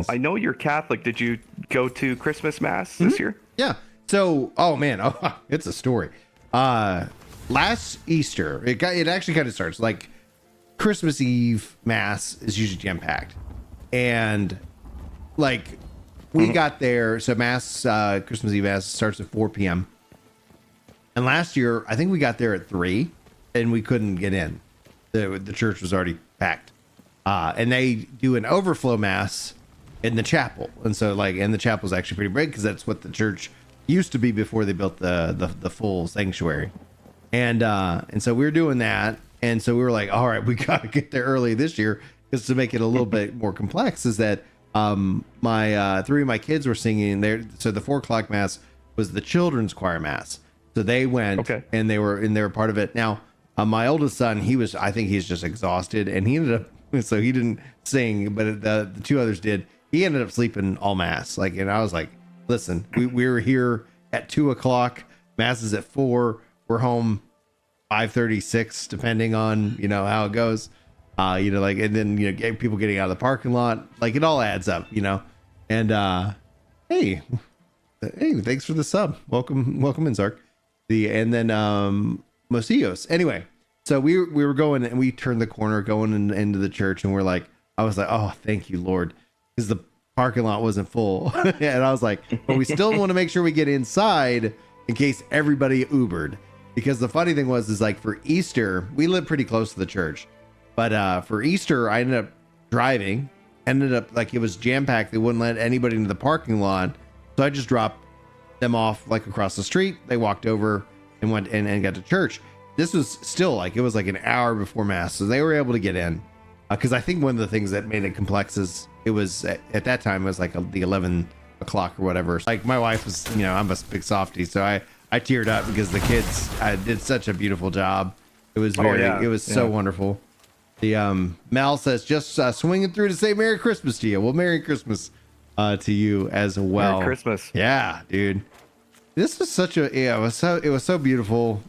experience. I know you're Catholic. Did you go to Christmas Mass this year? Yeah. So, oh man, it's a story. Last Easter, it actually kind of starts like Christmas Eve Mass is usually jam packed, and like we got there. So Mass, Christmas Eve Mass starts at 4 p.m. And last year, I think we got there at 3, and we couldn't get in. The church was already packed, and they do an overflow Mass in the chapel, and the chapel is actually pretty big because that's what the church used to be before they built the full sanctuary. And so we were doing that, and so we were like, all right, we got to get there early this year, because to make it a little bit more complex is that my 3 of my kids were singing there. So the 4 o'clock Mass was the children's choir Mass, so they went, and they were part of it. Now my oldest son, I think he's just exhausted, and he ended up, so he didn't sing, but the 2 others did. He ended up sleeping all Mass, and I was like, listen, we were here at 2 o'clock, Mass is at 4, we're home 5:36, depending on how it goes, and then people getting out of the parking lot, it all adds up, and hey, thanks for the sub, welcome in, Zark. And then Mosillos. Anyway, so we were going, and we turned the corner going into the church, and I was like, oh, thank you, Lord, because the parking lot wasn't full. And I was like, but we still want to make sure we get inside in case everybody Ubered. Because the funny thing was for Easter, we live pretty close to the church, but for Easter, I ended up driving, it was jam packed. They wouldn't let anybody into the parking lot. So I just dropped them off across the street. They walked over and went and got to church. This was still it was an hour before Mass. So they were able to get in. Because I think one of the things that made it complex is it was at that time it was the 11 o'clock or whatever. My wife was, I'm a big softie, so I teared up because the kids did such a beautiful job. It was so wonderful. The Mal says just swinging through to say Merry Christmas to you. Well, Merry Christmas to you as well. Merry Christmas. Yeah, dude. This was it was so beautiful.